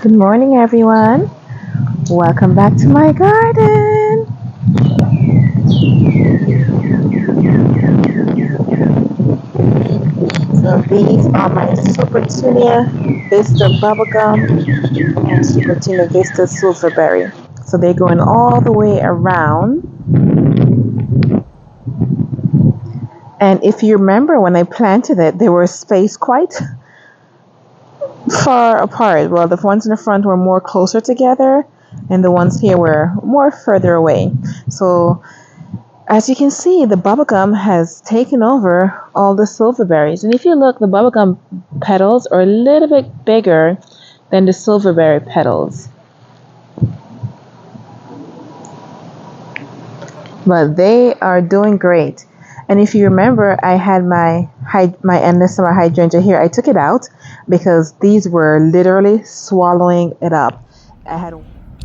Good morning, everyone. Welcome back to my garden. So these are my Supertunia Vista bubblegum and Supertunia Vista silverberry. So they're going all the way around. And if you remember when I planted it, they were spaced quite far apart. Well, the ones in the front were more closer together, and the ones here were more further away. So as you can see, the bubblegum has taken over all the silverberries. And if you look, the bubblegum petals are a little bit bigger than the silverberry petals. But they are doing great. And if you remember, I had my endless summer hydrangea here. I took it out because these were literally swallowing it up.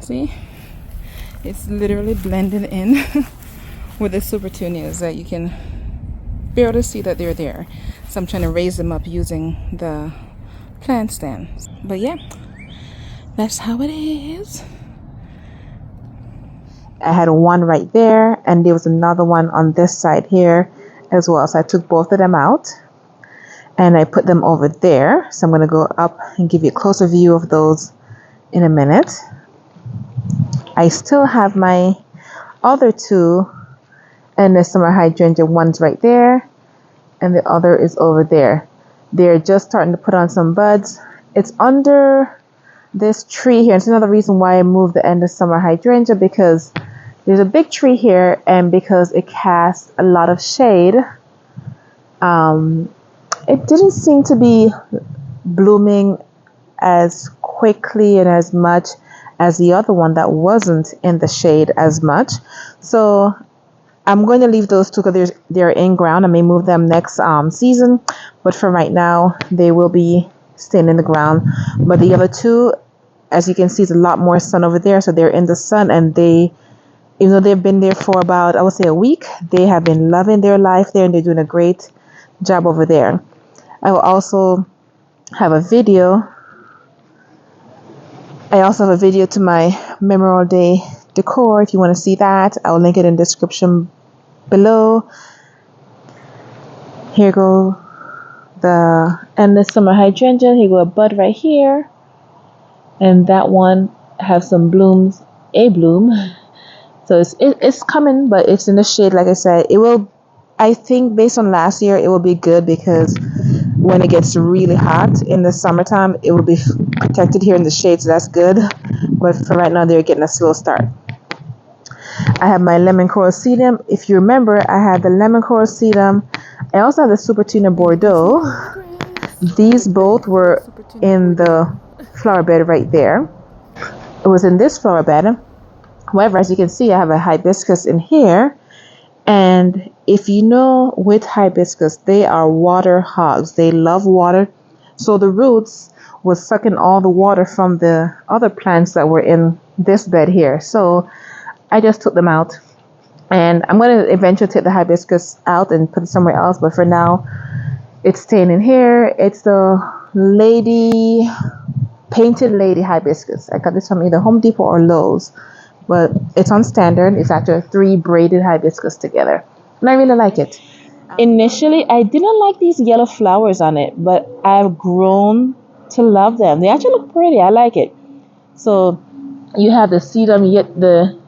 See, it's literally blended in with the Supertunias that you can barely see that they're there. So I'm trying to raise them up using the plant stand. But yeah, that's how it is. I had one right there, and there was another one on this side here as well. So I took both of them out and I put them over there. So I'm going to go up and give you a closer view of those in a minute. I still have my other two endless summer hydrangea. One's right there and the other is over there. They're just starting to put on some buds. It's under this tree here. It's another reason why I moved the endless summer hydrangea, because there's a big tree here, and because it casts a lot of shade, it didn't seem to be blooming as quickly and as much as the other one that wasn't in the shade as much. So I'm going to leave those two because they're in ground. I may move them next season, but for right now, they will be staying in the ground. But the other two, as you can see, there's a lot more sun over there, so they're in the sun, and even though they've been there for about, I would say, a week, they have been loving their life there, and they're doing a great job over there. I will also have a video. I also have a video to my Memorial Day decor. If you want to see that, I'll link it in the description below. Here go the endless summer hydrangea. Here go a bud right here, and that one has some blooms, a bloom. So it's coming, but it's in the shade. Like I said, it will, I think based on last year, it will be good, because when it gets really hot in the summertime, it will be protected here in the shade, so that's good. But for right now, they're getting a slow start. I have my lemon coral sedum. If you remember, I had the lemon coral sedum. I also have the Supertunia Bordeaux. These both were in the flower bed right there. It was in this flower bed. However, as you can see, I have a hibiscus in here. And if you know, with hibiscus, they are water hogs. They love water. So the roots was sucking all the water from the other plants that were in this bed here. So I just took them out. And I'm going to eventually take the hibiscus out and put it somewhere else. But for now, it's staying in here. It's the painted lady hibiscus. I got this from either Home Depot or Lowe's. But it's on standard. It's actually 3 braided hibiscus together. And I really like it. Initially, I didn't like these yellow flowers on it, but I've grown to love them. They actually look pretty. I like it. So you have the sedum, yet the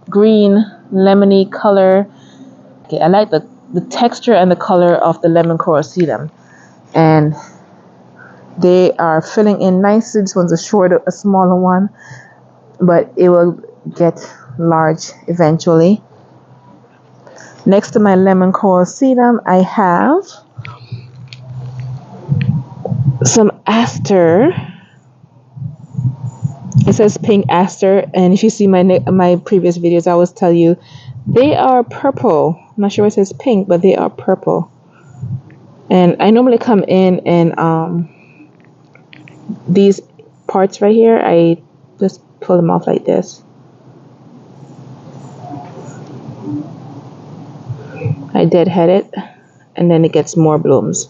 green lemony color. Okay, I like the texture and the color of the lemon coral sedum. And they are filling in nicely. This one's a smaller one, but it will get large eventually. Next to my lemon coral sedum, I have some aster. It says pink aster, and if you see my previous videos, I always tell you they are purple. I'm not sure what it says pink, but they are purple. And I normally come in and these parts right here, I just pull them off like this. I deadhead it, and then it gets more blooms.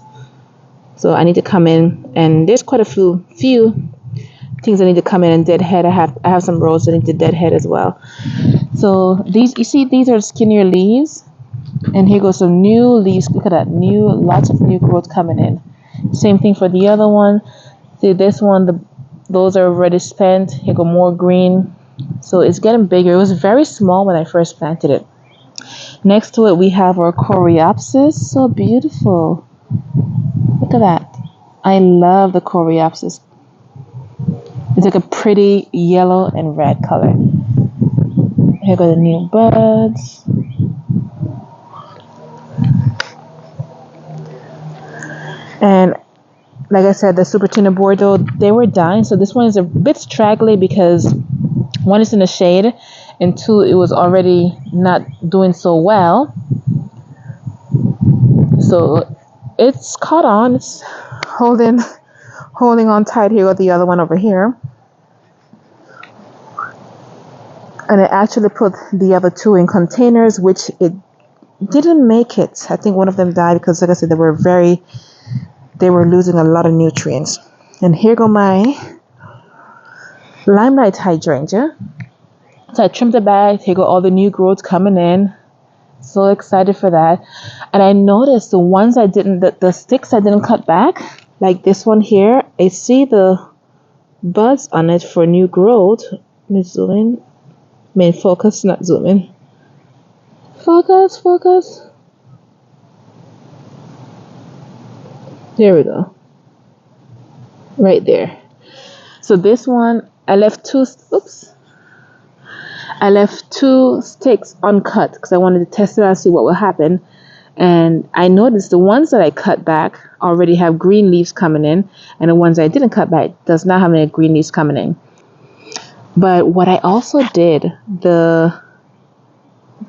So I need to come in, and there's quite a few things that need to come in and deadhead. I have some rows that need to deadhead as well. So these, you see, these are skinnier leaves, and here goes some new leaves. Look at that, lots of new growth coming in. Same thing for the other one. See this one, those are already spent. Here go more green. So it's getting bigger. It was very small when I first planted it. Next to it, we have our coreopsis. So beautiful. Look at that. I love the coreopsis. It's like a pretty yellow and red color. Here go the new buds. And like I said, the Supertunia Bordeaux, they were dying. So this one is a bit straggly because one is in the shade, and two, it was already not doing so well. So it's caught on. It's holding on tight here with the other one over here. And I actually put the other two in containers, which it didn't make it. I think one of them died because, like I said, they were losing a lot of nutrients. And here go my Limelight hydrangea. So I trimmed the bag. Here go all the new growth coming in. So excited for that. And I noticed the ones the sticks I didn't cut back, like this one here, I see the buds on it for new growth. Let me zoom in. Focus, not zoom in. Focus. There we go. Right there. So this one, I left two sticks uncut because I wanted to test it out and see what will happen. And I noticed the ones that I cut back already have green leaves coming in, and the ones I didn't cut back does not have any green leaves coming in. But what I also did, the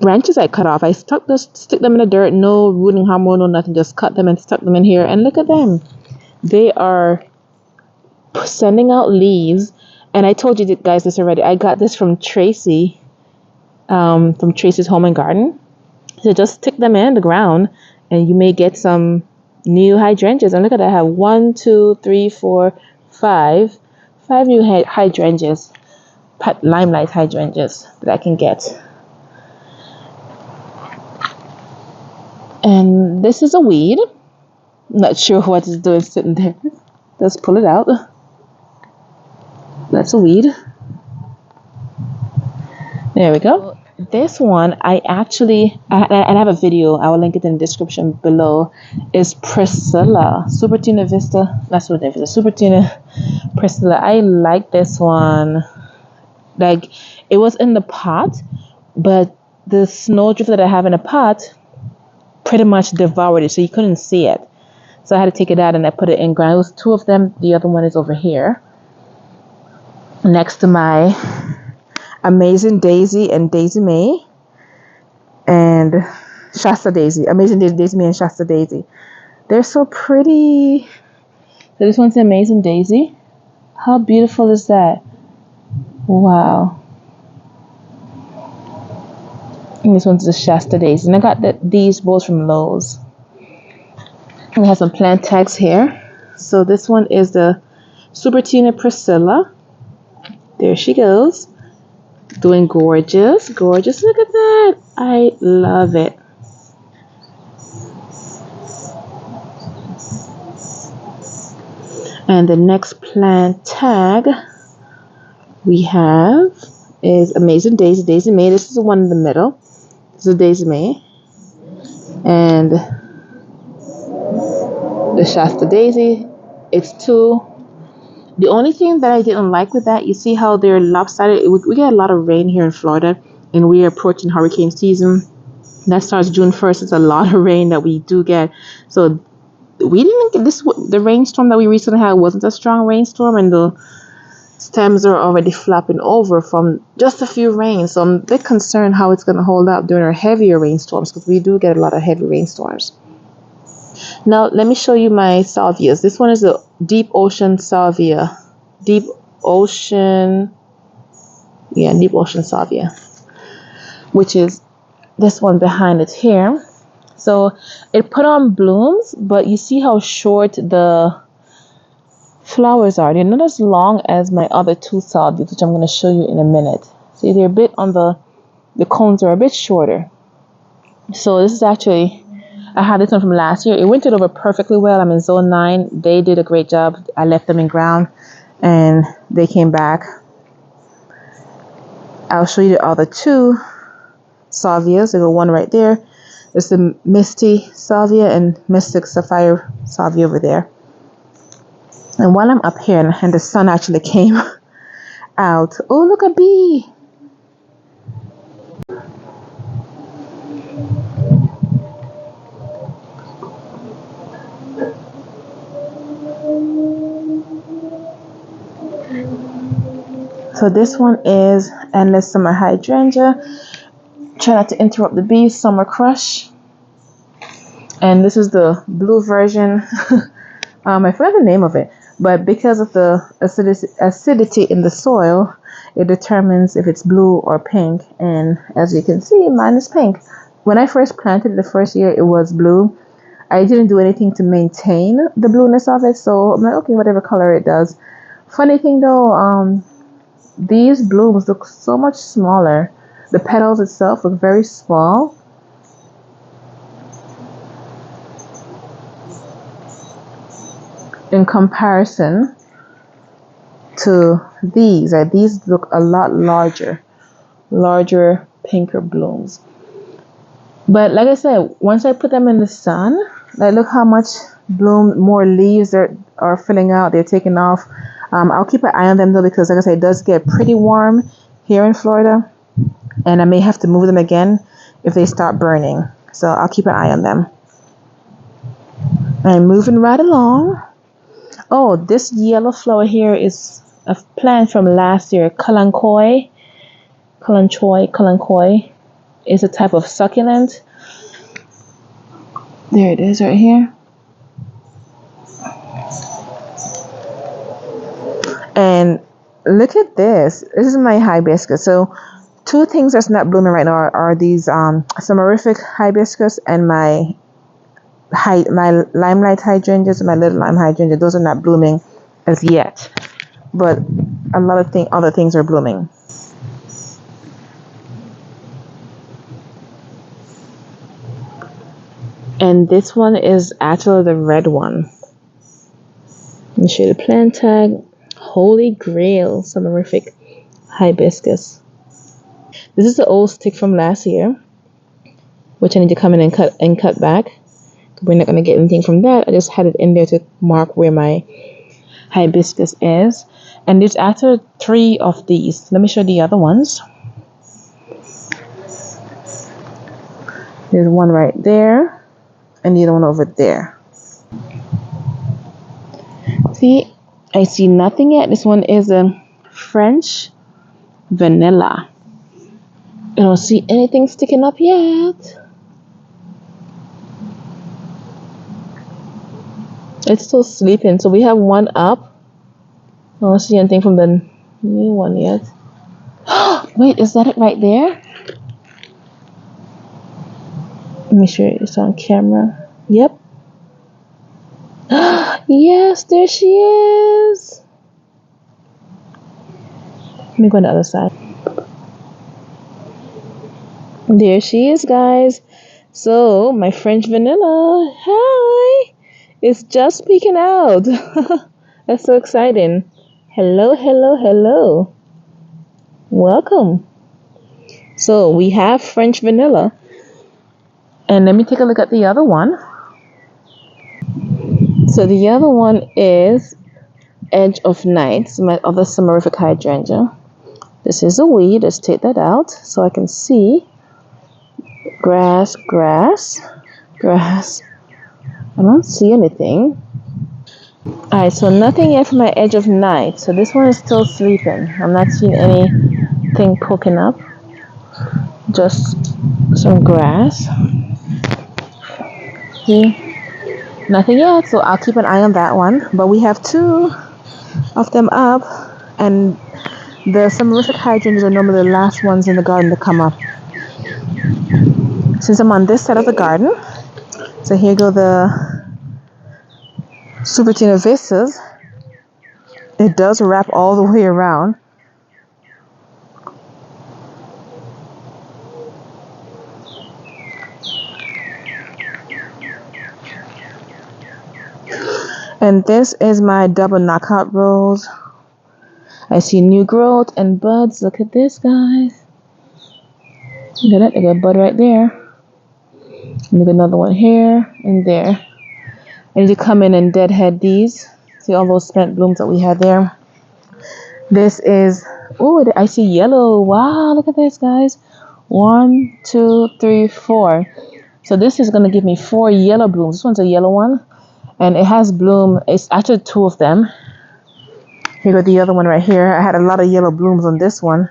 branches I cut off, I stick them in the dirt, no rooting hormone, no nothing, just cut them and stuck them in here. And look at them. They are sending out leaves. And I told you guys this already. I got this from Tracy, from Tracy's Home and Garden. So just stick them in the ground and you may get some new hydrangeas. And look at that. I have 1, 2, 3, 4, 5 new hydrangeas, Limelight hydrangeas that I can get. And this is a weed. Not sure what it's doing sitting there. Let's pull it out. That's a weed. There we go. This one, I have a video, I will link it in the description below, is Priscilla. Supertunia vista, not Supertunia vista, Supertunia Priscilla. I like this one. Like, it was in the pot, but the snowdrift that I have in the pot pretty much devoured it, so you couldn't see it. So I had to take it out and I put it in ground. It was 2 of them. The other one is over here, next to my Amazing Daisy and Daisy May and Shasta Daisy. Amazing Daisy, Daisy May and Shasta Daisy. They're so pretty. So this one's Amazing Daisy. How beautiful is that? Wow. And this one's the Shasta Daisy. And I got these both from Lowe's. And I have some plant tags here. So this one is the Supertunia Priscilla. There she goes. Doing gorgeous. Look at that. I love it. And the next plant tag we have is Amazing Daisy, Daisy May. This is the one in the middle. This is Daisy May. And the Shasta Daisy. It's 2. The only thing that I didn't like with that, you see how they're lopsided? We get a lot of rain here in Florida, and we are approaching hurricane season. That starts June 1st. It's a lot of rain that we do get. So we didn't get this. The rainstorm that we recently had wasn't a strong rainstorm, and the stems are already flapping over from just a few rains. So I'm a bit concerned how it's going to hold up during our heavier rainstorms, because we do get a lot of heavy rainstorms. Now, let me show you my salvias. This one is a deep ocean salvia. Deep ocean salvia, which is this one behind it here. So it put on blooms, but you see how short the flowers are. They're not as long as my other two salvias, which I'm going to show you in a minute. See, they're a bit on the cones are a bit shorter. So this is actually, I had this one from last year. It wintered over perfectly well. I'm in zone 9. They did a great job. I left them in ground and they came back. I'll show you the other two salvias. There's one right there. There's the Misty Salvia and Mystic Sapphire Salvia over there. And while I'm up here and the sun actually came out. Oh, look, a bee. So this one is Endless Summer Hydrangea. Try not to interrupt the bees. Summer Crush. And this is the blue version. I forgot the name of it. But because of the acidity in the soil, it determines if it's blue or pink. And as you can see, mine is pink. When I first planted it the first year, it was blue. I didn't do anything to maintain the blueness of it. So I'm like, okay, whatever color it does. Funny thing though, these blooms look so much smaller. The petals itself look very small. In comparison to these. These look a lot larger, pinker blooms. But like I said, once I put them in the sun, like look how much bloom, more leaves are filling out. They're taking off. I'll keep an eye on them though, because like I said, it does get pretty warm here in Florida, and I may have to move them again if they start burning. So I'll keep an eye on them. I'm moving right along. Oh, this yellow flower here is a plant from last year. Kalanchoe is a type of succulent. There it is right here. And look at this. This is my hibiscus. So two things that's not blooming right now are these summerific hibiscus and my limelight hydrangeas, my little lime hydrangea. Those are not blooming as yet, but a lot of other things are blooming. And this one is actually the red one. Let me show you the plant tag. Holy Grail summerific hibiscus. This is the old stick from last year, which I need to come in and cut back. We're not going to get anything from that. I just had it in there to mark where my hibiscus is. And there's actually 3 of these. Let me show the other ones. There's one right there and the other one over there. See, I see nothing yet. This one is a French vanilla. I don't see anything sticking up yet. It's still sleeping, so we have one up. I don't see anything from the new one yet. Wait, is that it right there? Let me show you this on camera. Yep. Yes, there she is. Let me go on the other side. There she is, guys. So, my French vanilla. Hi. It's just peeking out. That's so exciting. Hello, hello, hello. Welcome. So we have French vanilla. And let me take a look at the other one. So the other one is Edge of Night, my other summerific hydrangea. This is a weed. Let's take that out so I can see. Grass, grass, grass. I don't see anything. Alright, so nothing yet for my Edge of Night. So this one is still sleeping. I'm not seeing anything poking up. Just some grass. See? Nothing yet, so I'll keep an eye on that one. But we have 2 of them up. And the summerific hydrangeas are normally the last ones in the garden to come up. Since I'm on this side of the garden, so here go the Supertunia vistas. It does wrap all the way around. And this is my double knockout rose. I see new growth and buds. Look at this, guys. Look at that. They got a bud right there. And you got another one here and there. I need to come in and deadhead these. See all those spent blooms that we had there. This is, oh, I see yellow. Wow, look at this, guys. 1, 2, 3, 4. So this is going to give me 4 yellow blooms. This one's a yellow one. And it has bloom. It's actually 2 of them. Here got the other one right here. I had a lot of yellow blooms on this one.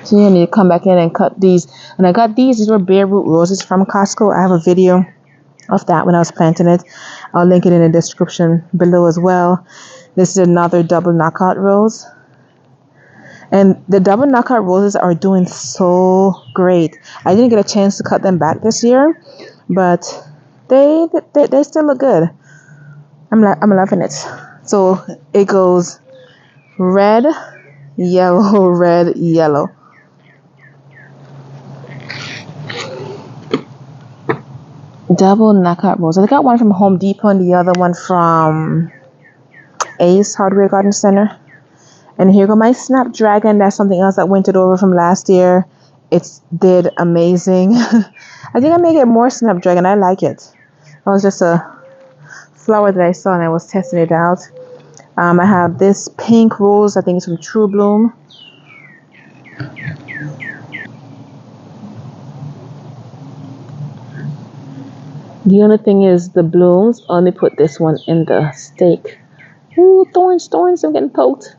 So you need to come back in and cut these. And I got these. These were bare root roses from Costco. I have a video of that when I was planting it. I'll link it in the description below as well. This is another double knockout rose. And the double knockout roses are doing so great. I didn't get a chance to cut them back this year, but they still look good. I'm loving it. So it goes red, yellow, red, yellow. Double knockout rose. I got one from Home Depot and the other one from Ace Hardware Garden Center. And here go my Snapdragon. That's something else that wintered over from last year. It did amazing. I think I may get more Snapdragon. I like it. It was just a flower that I saw and I was testing it out. I have this pink rose. I think it's from True Bloom. The only thing is the blooms. Let me put this one in the stake. Ooh, thorns, I'm getting poked.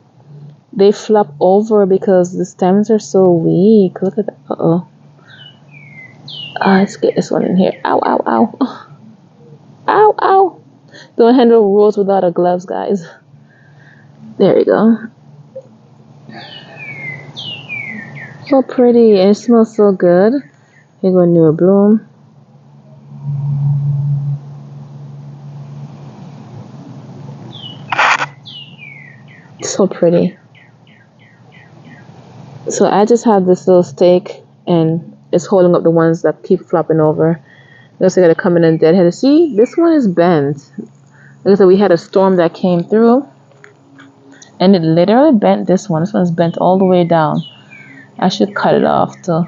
They flop over because the stems are so weak. Look at that. Uh-oh. Let's get this one in here. Ow, ow, ow. Ow, ow. Don't handle rose without a gloves, guys. There we go. So pretty. And it smells so good. Here go a newer bloom. So pretty. So I just have this little stake and it's holding up the ones that keep flopping over. Next I gotta come in and deadhead it. See, this one is bent. Like I said, we had a storm that came through and it literally bent this one. This one's bent all the way down. I should cut it off to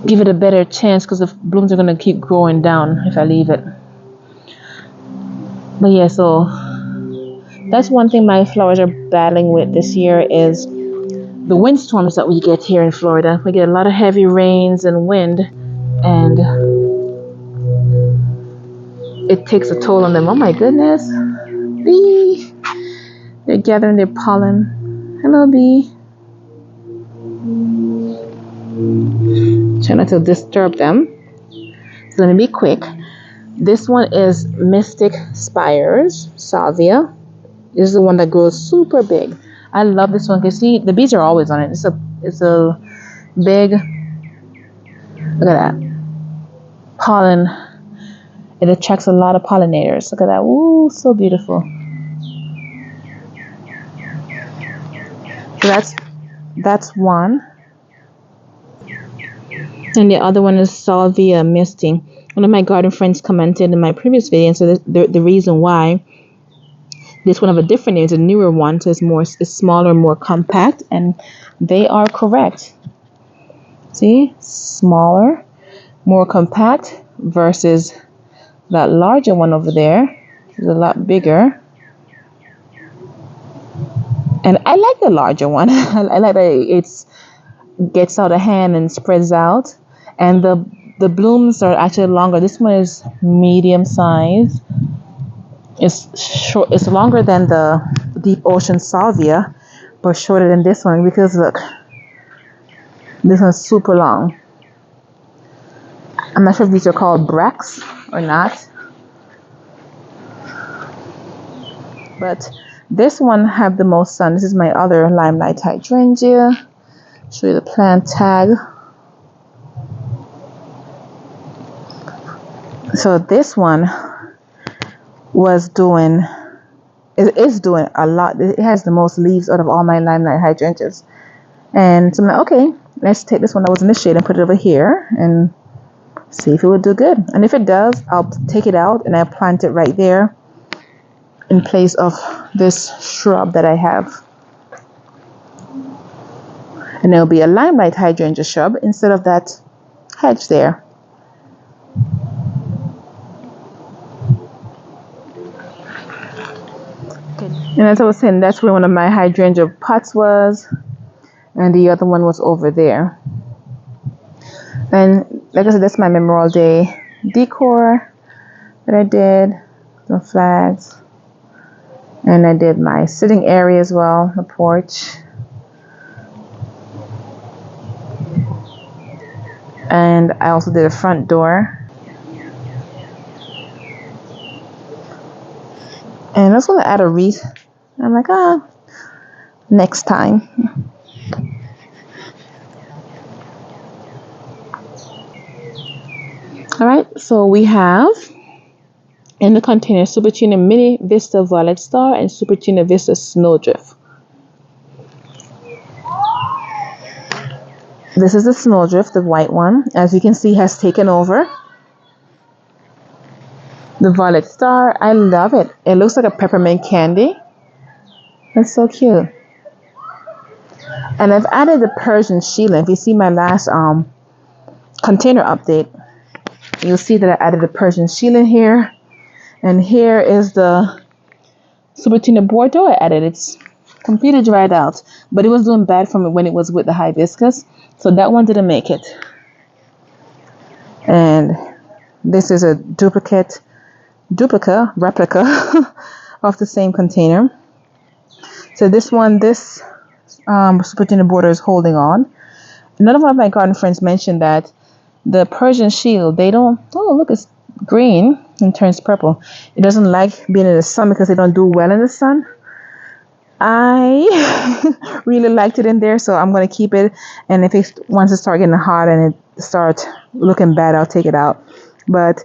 give it a better chance because the blooms are gonna keep growing down if I leave it. But yeah, so that's one thing my flowers are battling with this year is the windstorms that we get here in Florida. We get a lot of heavy rains and wind, and it takes a toll on them. Oh my goodness. Bee! They're gathering their pollen. Hello, bee. Try not to disturb them. So let me be quick. This one is Mystic Spires, Salvia. This is the one that grows super big. I love this one because see, the bees are always on it. It's a big, look at that, pollen. It attracts a lot of pollinators. Look at that. Ooh, so beautiful. So that's one. And the other one is Salvia Misty. One of my garden friends commented in my previous video, and so the reason why this one have a different name. It's a newer one, so it's smaller, more compact, and they are correct. See, smaller, more compact versus that larger one over there. It's a lot bigger, and I like the larger one. I like that it gets out of hand and spreads out, and the blooms are actually longer. This one is medium size. It's short. It's longer than the deep ocean salvia, but shorter than this one because look, this one's super long. I'm not sure if these are called bracts or not, but this one have the most sun. This is my other Limelight Hydrangea. Show you the plant tag. So this one was doing, it is doing a lot. It has the most leaves out of all my Limelight hydrangeas. And so I'm like, okay, let's take this one that was in the shade and put it over here and see if it would do good. And if it does, I'll take it out and I'll plant it right there in place of this shrub that I have. And there'll be a Limelight hydrangea shrub instead of that hedge there. And as I was saying, that's where one of my hydrangea pots was, and the other one was over there. And like I said, that's my Memorial Day decor that I did, some flags, and I did my sitting area as well, the porch. And I also did a front door. And I was going to add a wreath. I'm like, next time. Alright, so we have in the container Supertunia Mini Vista Violet Star and Supertunia Vista Snowdrift. This is the Snowdrift, the white one. As you can see, has taken over. The Violet Star, I love it. It looks like a peppermint candy. That's so cute. And I've added the Persian Sheila. If you see my last container update, you'll see that I added the Persian Sheila here. And here is the Supertunia Bordeaux I added. It's completely dried out, but it was doing bad for me when it was with the Hibiscus. So that one didn't make it. And this is a replica of the same container. So this one, this Supertunia Bordeaux is holding on. Another one of my garden friends mentioned that the Persian Shield, they don't, oh look, it's green and turns purple. It doesn't like being in the sun because they don't do well in the sun. I really liked it in there, so I'm going to keep it. And if it wants to start getting hot and it starts looking bad, I'll take it out. But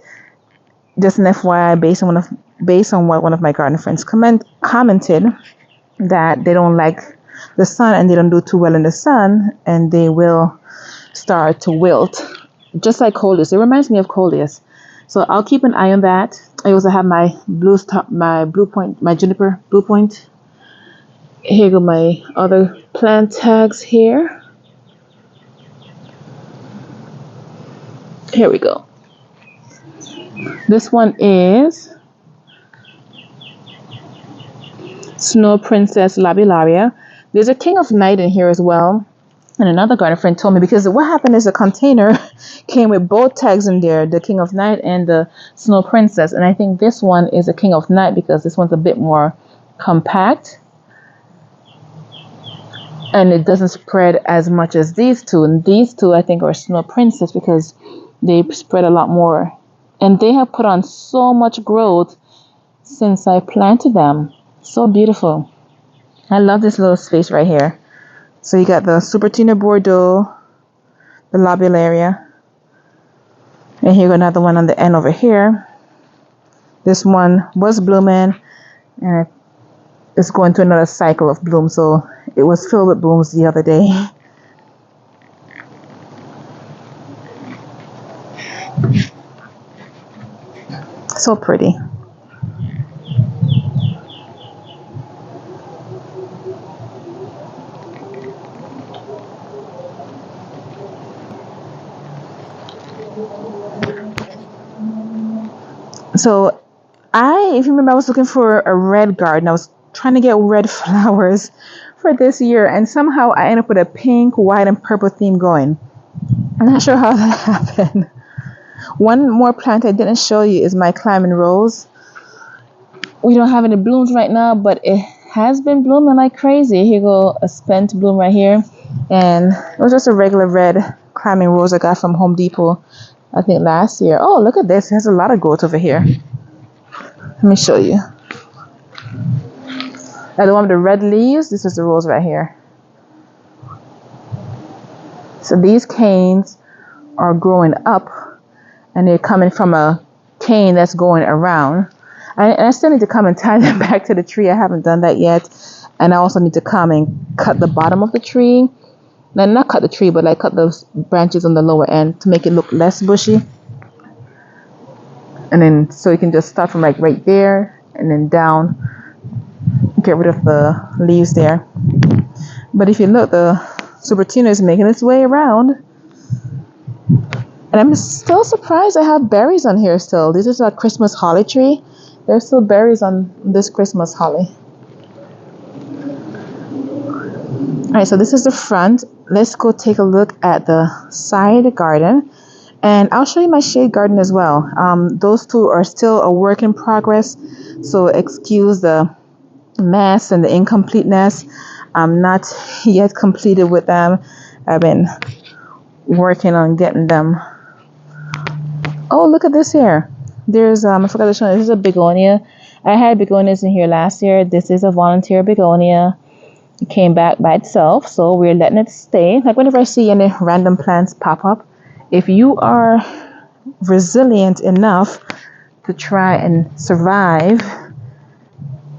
just an FYI, based on what one of my garden friends commented, that they don't like the sun and they don't do too well in the sun, and they will start to wilt, just like coleus. It reminds me of coleus, so I'll keep an eye on that. I also have my my juniper blue point. Here go my other plant tags here. Here we go. This one is Snow Princess Lobularia. There's a King of Night in here as well. And another garden friend told me, because what happened is the container came with both tags in there, the King of Night and the Snow Princess. And I think this one is a King of Night because this one's a bit more compact. And it doesn't spread as much as these two. And these two, I think, are Snow Princess because they spread a lot more. And they have put on so much growth since I planted them. So beautiful. I love this little space right here. So you got the Supertunia Bordeaux, the Lobularia. And here another one on the end over here. This one was blooming and it's going through another cycle of bloom. So it was filled with blooms the other day. So pretty. So if you remember, I was looking for a red garden. I was trying to get red flowers for this year, and somehow I ended up with a pink, white, and purple theme going. I'm not sure how that happened. One more plant I didn't show you is my climbing rose. We don't have any blooms right now, but it has been blooming like crazy. Here go a spent bloom right here, and it was just a regular red climbing rose I got from Home Depot, I think last year. Oh, look at this. It has a lot of growth over here. Let me show you. Now the one with the red leaves, this is the rose right here. So these canes are growing up and they're coming from a cane that's going around. I still need to come and tie them back to the tree. I haven't done that yet. And I also need to come and cut the bottom of the tree. No, not cut the tree, but like cut those branches on the lower end to make it look less bushy. And then so you can just start from like right there and then down. Get rid of the leaves there. But if you look, the Supertunia is making its way around. And I'm still surprised I have berries on here still. This is a Christmas holly tree. There's still berries on this Christmas holly. Alright, so this is the front. Let's go take a look at the side garden. And I'll show you my shade garden as well. Those two are still a work in progress. So excuse the mess and the incompleteness. I'm not yet completed with them. I've been working on getting them. Oh, look at this here. There's I forgot to show you. This is a begonia. I had begonias in here last year. This is a volunteer begonia. It came back by itself, so we're letting it stay. Like whenever I see any random plants pop up, if you are resilient enough to try and survive,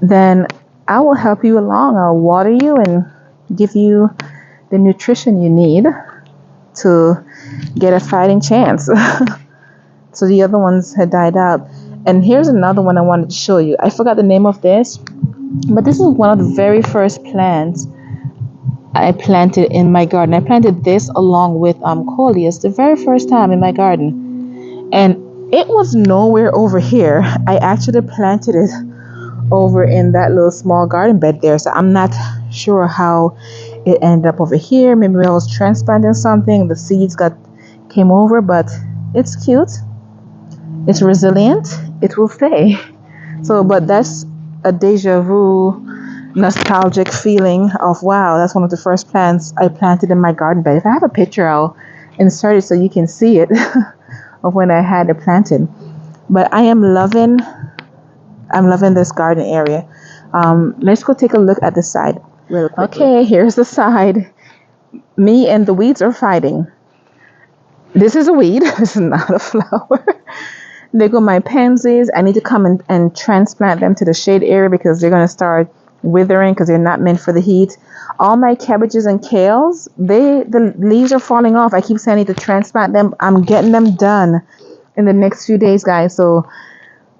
then I will help you along. I'll water you and give you the nutrition you need to get a fighting chance. So the other ones had died out. And here's another one I wanted to show you. I forgot the name of this, but this is one of the very first plants I planted in my garden. I planted this along with coleus the very first time in my garden. And it was nowhere over here. I actually planted it over in that little small garden bed there. So I'm not sure how it ended up over here. Maybe I was transplanting something. The seeds came over, but it's cute. It's resilient. It will stay. So, but that's a deja vu, nostalgic feeling of, wow, that's one of the first plants I planted in my garden bed. If I have a picture, I'll insert it so you can see it of when I had it planted. But I'm loving this garden area. Let's go take a look at the side real quickly. Okay, here's the side. Me and the weeds are fighting. This is a weed. This is not a flower. There go my pansies. I need to come and transplant them to the shade area because they're going to start withering because they're not meant for the heat. All my cabbages and kales, the leaves are falling off. I keep saying I need to transplant them. I'm getting them done in the next few days, guys. So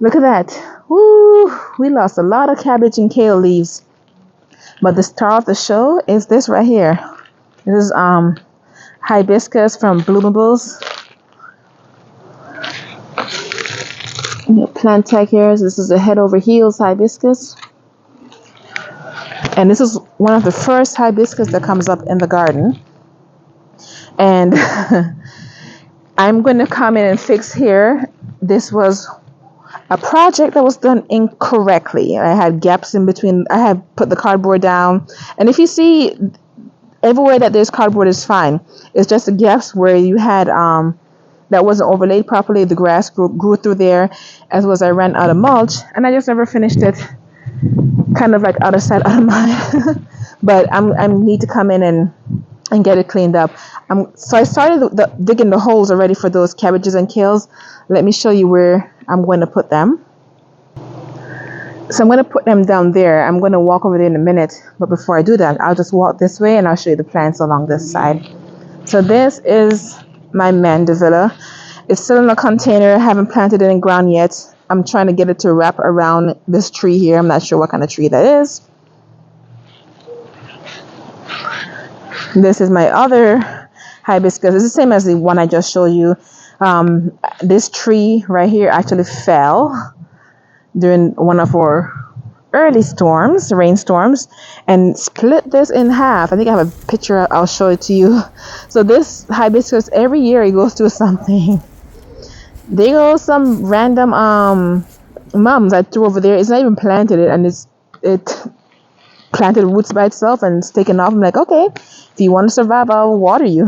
look at that. Woo! We lost a lot of cabbage and kale leaves. But the star of the show is this right here. This is Hibiscus from Bloomables. Plant tag here. This is the head over heels hibiscus. And this is one of the first hibiscus that comes up in the garden. And I'm going to come in and fix here. This was a project that was done incorrectly. I had gaps in between. I had put the cardboard down. And if you see, everywhere that there's cardboard is fine. It's just the gaps where you had that wasn't overlaid properly. The grass grew through there, as was I ran out of mulch, and I just never finished it. Kind of like out of sight, out of mind. But I need to come in and get it cleaned up. So I started digging the holes already for those cabbages and kales. Let me show you where I'm going to put them. So I'm going to put them down there. I'm going to walk over there in a minute. But before I do that, I'll just walk this way and I'll show you the plants along this side. So this is my mandevilla. It's still in a container. I haven't planted it in ground yet. I'm trying to get it to wrap around this tree here. I'm not sure what kind of tree that is. This is my other hibiscus. It's the same as the one I just showed you. This tree right here actually fell during one of our early storms, rainstorms, and split this in half. I think I have a picture. I'll show it to you. So this hibiscus, every year it goes through something. They go some random mums I threw over there. It's not even planted it, and it planted roots by itself and it's taken off. I'm like, okay, if you want to survive, I'll water you.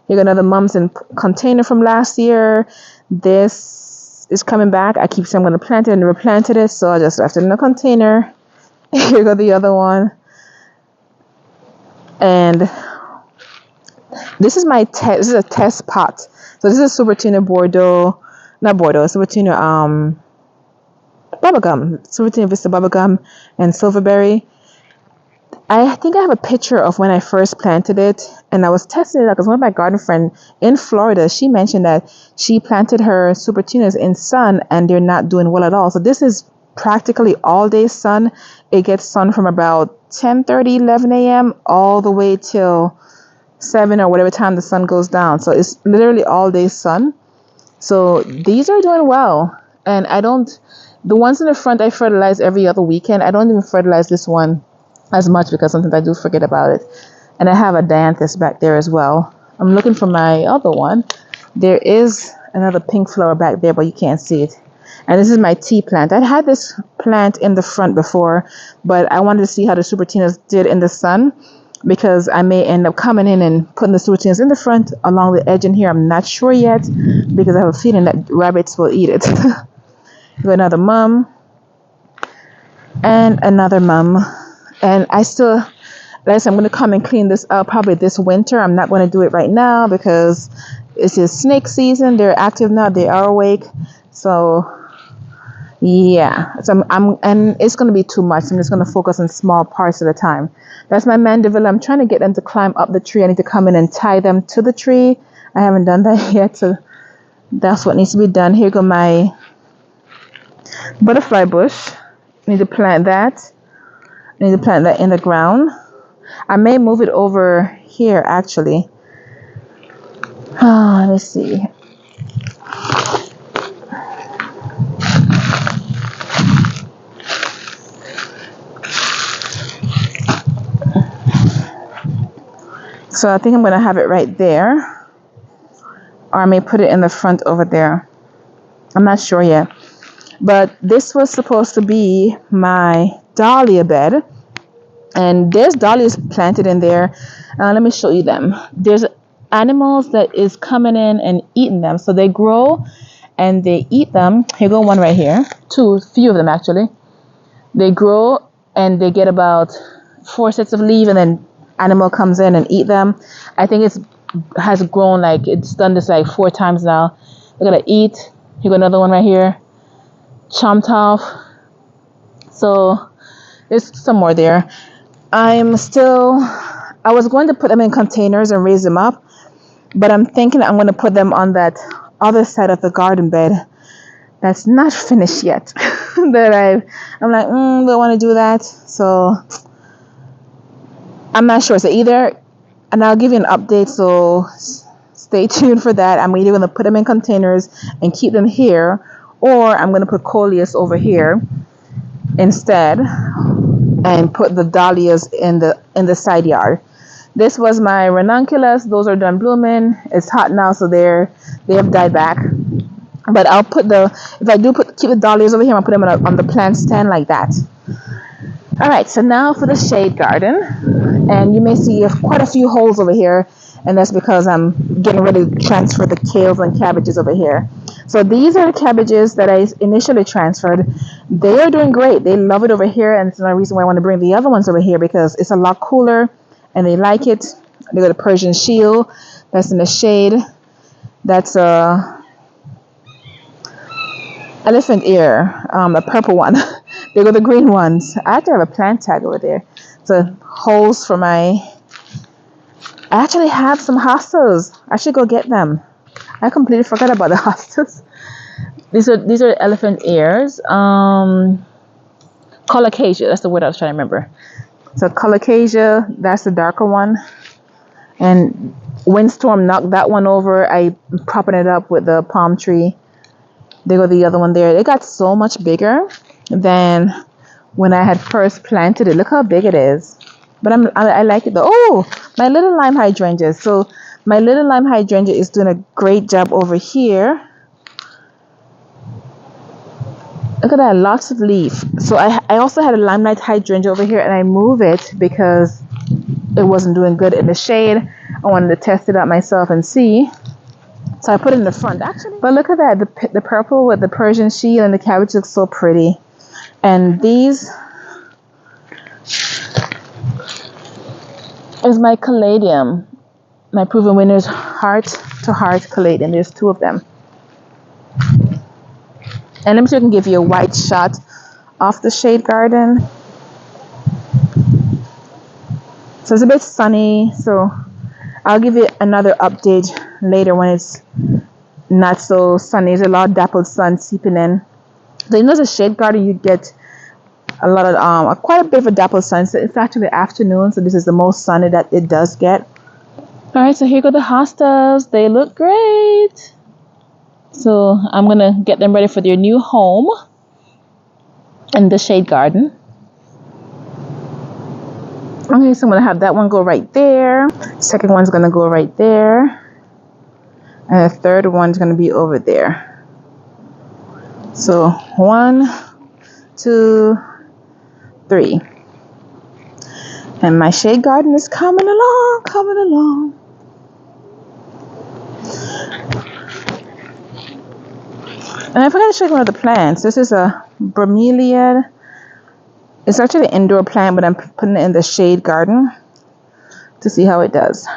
Here got another mums in container from last year. This is coming back. I keep saying I'm going to plant it and never planted it, so I just left it in a container. Here go the other one. And this is this is a test pot. So this is Supertunia Bordeaux, not Bordeaux, Supertunia bubblegum, Supertunia vista bubblegum, and silverberry. I think I have a picture of when I first planted it, and I was testing it out because one of my garden friend in Florida, she mentioned that she planted her Supertunias in sun and they're not doing well at all. So this is practically all day sun. It gets sun from about 10:30, 11 a.m. all the way till 7 or whatever time the sun goes down. So it's literally all day sun. So these are doing well. And the ones in the front I fertilize every other weekend. I don't even fertilize this one as much because sometimes I do forget about it. And I have a dianthus back there as well. I'm looking for my other one. There is another pink flower back there, but you can't see it. And this is my tea plant. I had this plant in the front before, but I wanted to see how the Supertunias did in the sun because I may end up coming in and putting the Supertunias in the front along the edge in here. I'm not sure yet because I have a feeling that rabbits will eat it. Another mum and another mum. And I'm going to come and clean this up probably this winter. I'm not going to do it right now because it's just snake season. They're active now. They are awake. So, yeah. So and it's going to be too much. I'm just going to focus on small parts at a time. That's my mandevilla. I'm trying to get them to climb up the tree. I need to come in and tie them to the tree. I haven't done that yet. So, that's what needs to be done. Here go my butterfly bush. I need to plant that. I need to plant that in the ground. I may move it over here actually. Let me see. So I think I'm going to have it right there. Or I may put it in the front over there. I'm not sure yet. But this was supposed to be my dahlia bed. And there's dahlias planted in there. Let me show you them. There's animals that is coming in and eating them. So they grow and they eat them. Here go one right here. Few of them actually. They grow and they get about 4 sets of leaves and then animal comes in and eat them. I think has grown like it's done this like 4 times now. They're gonna eat. Here go another one right here. Chomped off. So there's some more there. I was going to put them in containers and raise them up, but I'm thinking I'm going to put them on that other side of the garden bed that's not finished yet. I'm like, don't want to do that. So I'm not sure. So and I'll give you an update. So stay tuned for that. I'm either going to put them in containers and keep them here, or I'm going to put coleus over here instead and put the dahlias in the side yard. This was my ranunculus. Those are done blooming. It's hot now, so they have died back. But I'll keep the dahlias over here, I'll put them on the plant stand like that. All right, so now for the shade garden. And you may see quite a few holes over here, and that's because I'm getting ready to transfer the kales and cabbages over here. So these are the cabbages that I initially transferred. They are doing great. They love it over here, and it's another reason why I want to bring the other ones over here because it's a lot cooler and they like it. They got a Persian shield that's in the shade. That's elephant ear, a purple one. They got the green ones. I actually have a plant tag over there. So holes for I actually have some hostas. I should go get them. I completely forgot about the hostas. These are elephant ears. Alocasia, that's the word I was trying to remember. So Alocasia, that's the darker one. And windstorm knocked that one over. I'm propping it up with the palm tree. They got the other one there. It got so much bigger than when I had first planted it. Look how big it is. But I like it though. Oh, my little lime hydrangea. So my little lime hydrangea is doing a great job over here. Look at that, lots of leaf. So I also had a Limelight hydrangea over here, and I moved it because it wasn't doing good in the shade. I wanted to test it out myself and see. So I put it in the front actually. But look at that, the purple with the Persian shield and the cabbage looks so pretty. And these is my caladium, my Proven Winners heart to heart caladium. There's 2 of them. And let me see if I can give you a wide shot of the shade garden. So it's a bit sunny, so I'll give you another update later when it's not so sunny. There's a lot of dappled sun seeping in. So you know, the shade garden, you get a lot of quite a bit of a dappled sun. So it's actually afternoon, so this is the most sunny that it does get. All right, so here go the hostas. They look great. So I'm gonna get them ready for their new home in the shade garden. Okay, so I'm gonna have that one go right there. Second one's gonna go right there, and the third one's gonna be over there. So 1, 2, 3. And my shade garden is coming along, coming along. And I forgot to show you one of the plants. This is a bromeliad. It's actually an indoor plant, but I'm putting it in the shade garden to see how it does.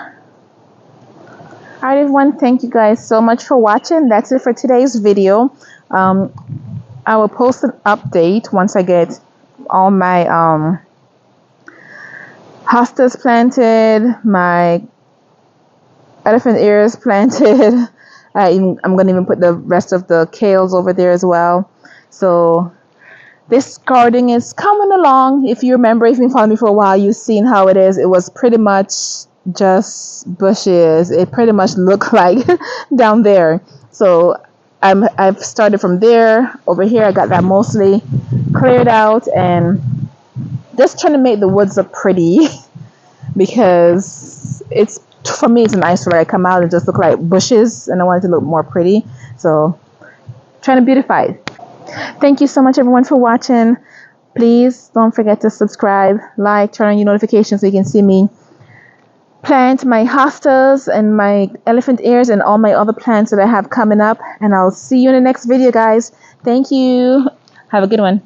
Alright everyone, thank you guys so much for watching. That's it for today's video. I will post an update once I get all my hostas planted, my elephant ears planted. I'm going to even put the rest of the kales over there as well. So this gardening is coming along. If you remember, if you've been following me for a while, you've seen how it is. It was pretty much just bushes. It pretty much looked like down there. So I've started from there. Over here, I got that mostly cleared out and just trying to make the woods look pretty because it's, for me, it's an eyesore. I come out and just look like bushes and I want it to look more pretty. So trying to beautify it. Thank you so much everyone for watching. Please don't forget to subscribe, like, turn on your notifications so you can see me plant my hostas and my elephant ears and all my other plants that I have coming up. And I'll see you in the next video, guys. Thank you. Have a good one.